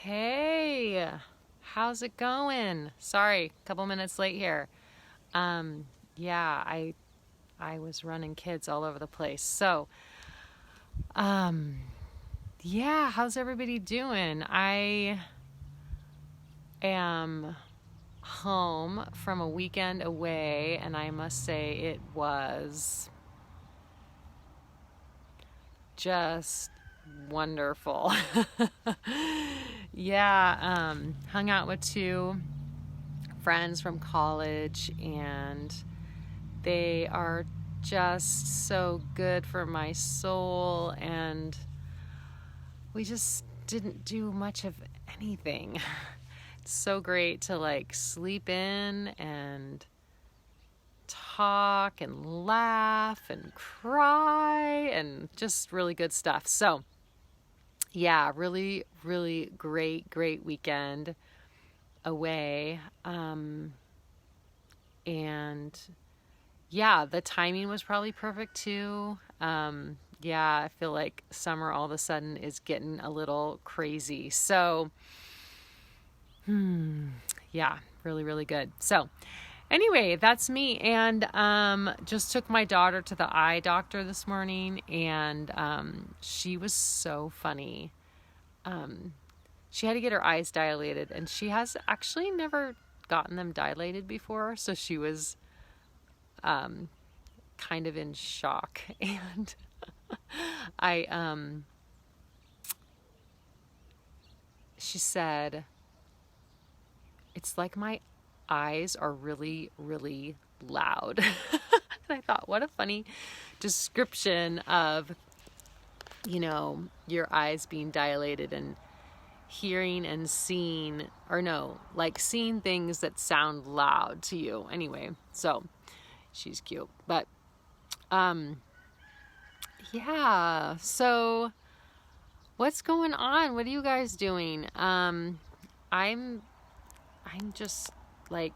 Hey, how's it going? Sorry, a couple minutes late here. Um, yeah, I was running kids all over the place. Um, yeah, how's everybody doing? I am home from a weekend away, and I must say it was just wonderful. Yeah, hung out with two friends from college, and they are just so good for my soul, and we just didn't do much of anything. It's so great to like sleep in and talk and laugh and cry and just really good stuff. So, yeah, really, really great weekend away. And yeah, the timing was probably perfect too. Yeah, I feel like summer all of a sudden is getting a little crazy. So, yeah, really good. So, anyway, that's me. And just took my daughter to the eye doctor this morning, and she was so funny. She had to get her eyes dilated, and she has actually never gotten them dilated before, so she was kind of in shock. And she said, it's like my eyes are really loud. And I thought, what a funny description of, your eyes being dilated and hearing and seeing, or no, like seeing things that sound loud to you. Anyway, so she's cute. But yeah, so what's going on? What are you guys doing? I'm just like,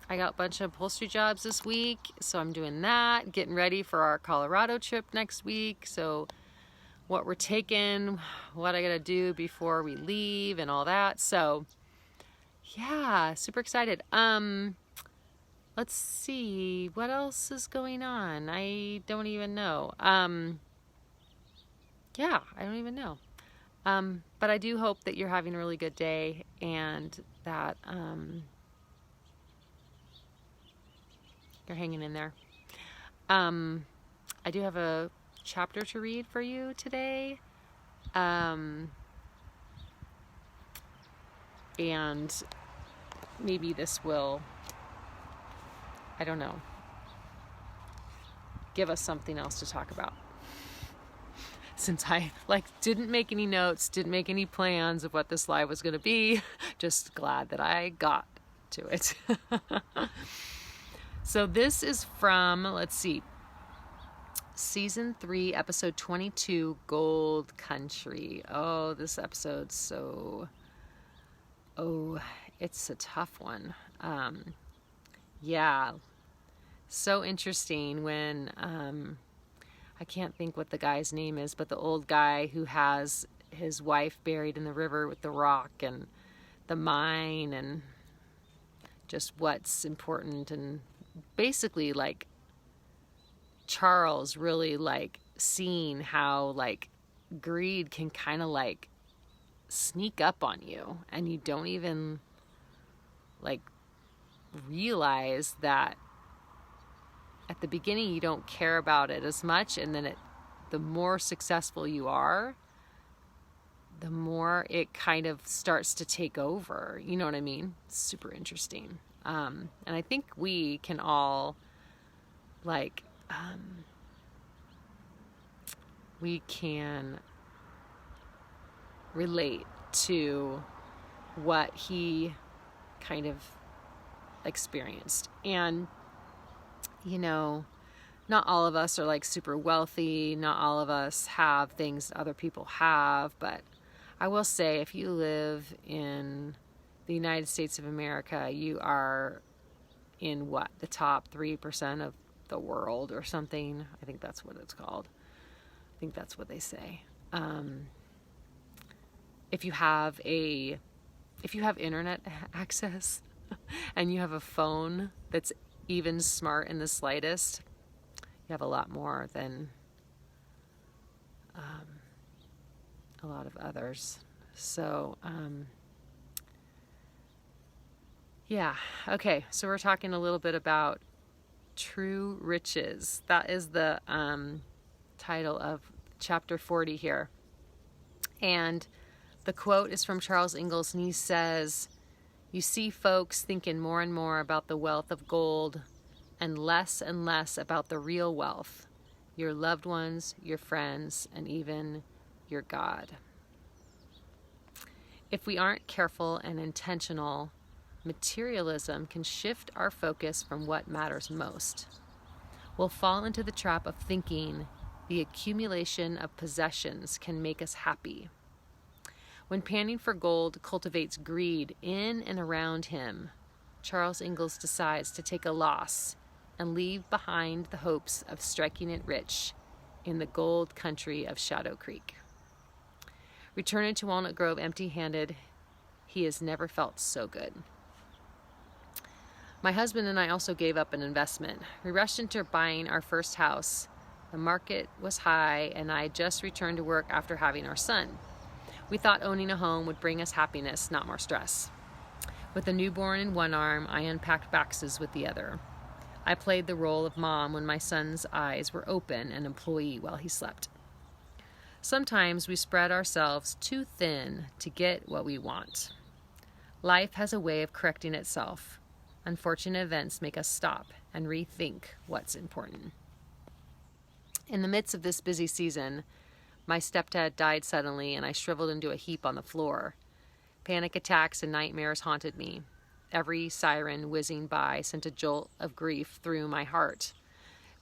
I got a bunch of upholstery jobs this week, so I'm doing that, getting ready for our Colorado trip next week. So what we're taking, what I gotta do before we leave and all that. So yeah, super excited. Let's see, what else is going on? I don't even know. Yeah, I don't even know. But I do hope that you're having a really good day, and that you're hanging in there. I do have a chapter to read for you today. And maybe this will, I don't know, give us something else to talk about. Since I didn't make any notes, didn't make any plans of what this live was going to be, just glad that I got to it. So this is from, let's see, Season 3, Episode 22, Gold Country. Oh, this episode's it's a tough one. Yeah, so interesting when, I can't think what the guy's name is, but the old guy who has his wife buried in the river with the rock and the mine and just what's important, and basically like Charles really like seeing how like greed can kind of like sneak up on you, and you don't even like realize that at the beginning you don't care about it as much, and then the more successful you are, the more it kind of starts to take over. You know what I mean? It's super interesting. And I think we can all we can relate to what he kind of experienced. And not all of us are like super wealthy. Not all of us have things other people have. But I will say, if you live in the United States of America, you are in the top 3% of the world or something. I think that's what it's called. I think that's what they say. if you have internet access and you have a phone that's even smart in the slightest, you have a lot more than a lot of others. So, yeah. Okay. So we're talking a little bit about true riches. That is the title of chapter 40 here. And the quote is from Charles Ingalls, and he says, "You see folks thinking more and more about the wealth of gold and less about the real wealth, your loved ones, your friends, and even your God." If we aren't careful and intentional, materialism can shift our focus from what matters most. We'll fall into the trap of thinking the accumulation of possessions can make us happy. When panning for gold cultivates greed in and around him, Charles Ingalls decides to take a loss and leave behind the hopes of striking it rich in the gold country of Shadow Creek. Returning to Walnut Grove empty-handed, he has never felt so good. My husband and I also gave up an investment. We rushed into buying our first house. The market was high, and I had just returned to work after having our son. We thought owning a home would bring us happiness, not more stress. With a newborn in one arm, I unpacked boxes with the other. I played the role of mom when my son's eyes were open, and employee while he slept. Sometimes we spread ourselves too thin to get what we want. Life has a way of correcting itself. Unfortunate events make us stop and rethink what's important. In the midst of this busy season, my stepdad died suddenly, and I shriveled into a heap on the floor. Panic attacks and nightmares haunted me. Every siren whizzing by sent a jolt of grief through my heart.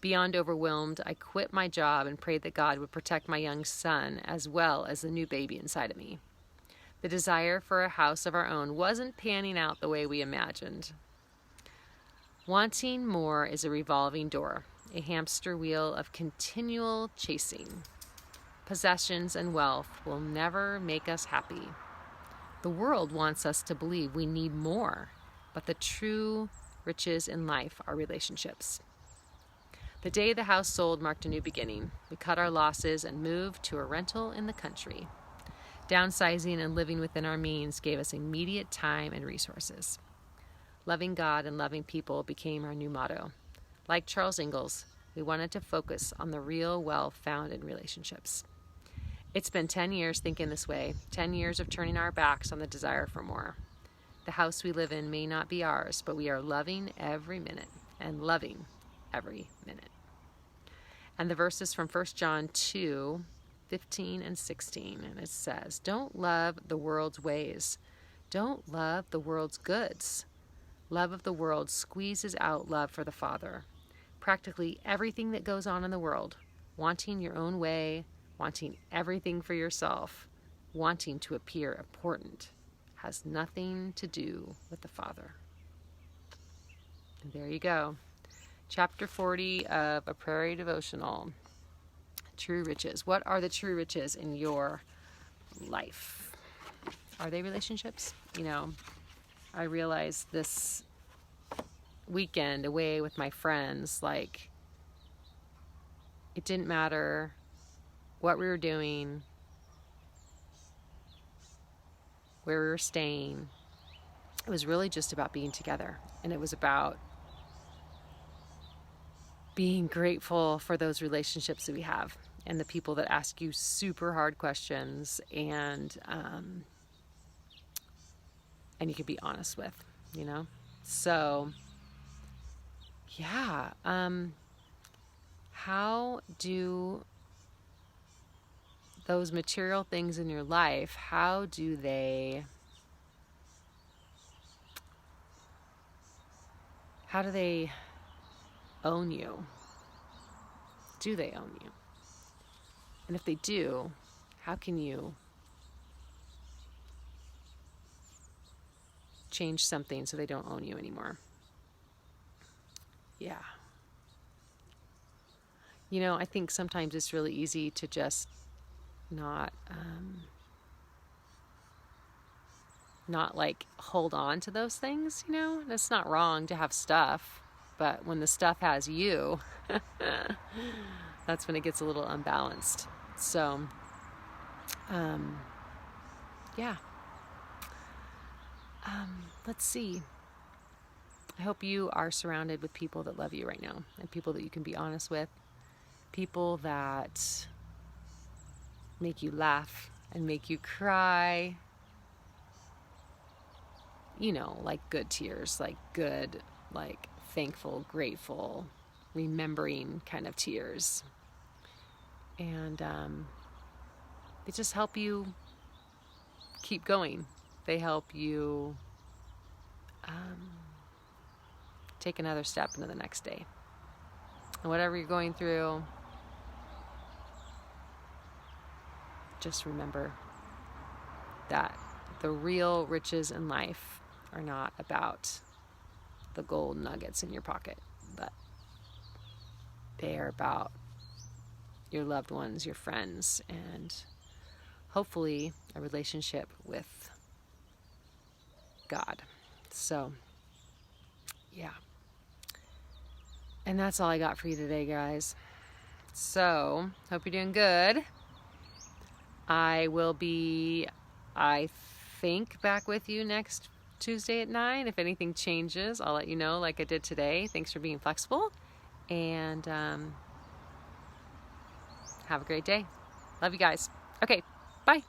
Beyond overwhelmed, I quit my job and prayed that God would protect my young son as well as the new baby inside of me. The desire for a house of our own wasn't panning out the way we imagined. Wanting more is a revolving door, a hamster wheel of continual chasing. Possessions and wealth will never make us happy. The world wants us to believe we need more, but the true riches in life are relationships. The day the house sold marked a new beginning. We cut our losses and moved to a rental in the country. Downsizing and living within our means gave us immediate time and resources. Loving God and loving people became our new motto. Like Charles Ingalls, we wanted to focus on the real wealth found in relationships. It's been 10 years thinking this way, 10 years of turning our backs on the desire for more. The house we live in may not be ours, but we are loving every minute and loving every minute. And the verse is from 1 John 2:15 and 16, and it says, "Don't love the world's ways. Don't love the world's goods. Love of the world squeezes out love for the Father. Practically everything that goes on in the world, wanting your own way, wanting everything for yourself, wanting to appear important, has nothing to do with the Father." And there you go. Chapter 40 of A Prairie Devotional. True riches. What are the true riches in your life? Are they relationships? I realized this weekend away with my friends, like, it didn't matter what we were doing, where we were staying. It was really just about being together. And it was about being grateful for those relationships that we have and the people that ask you super hard questions and you can be honest with, So, yeah. How do those material things in your life, how do they own you? Do they own you? And if they do, how can you change something so they don't own you anymore? Yeah. I think sometimes it's really easy to just not not like hold on to those things, you know? And it's not wrong to have stuff, but when the stuff has you, that's when it gets a little unbalanced. So, yeah. Let's see. I hope you are surrounded with people that love you right now, and people that you can be honest with, people that make you laugh and make you cry. You know, like good tears, like good, like thankful, grateful, remembering kind of tears. And they just help you keep going. They help you take another step into the next day. And whatever you're going through, just remember that the real riches in life are not about the gold nuggets in your pocket, but they are about your loved ones, your friends, and hopefully a relationship with God. So, yeah. And that's all I got for you today, guys. So, hope you're doing good. I will be, I think, back with you next Tuesday at 9. If anything changes, I'll let you know like I did today. Thanks for being flexible. And have a great day. Love you guys. Okay, bye.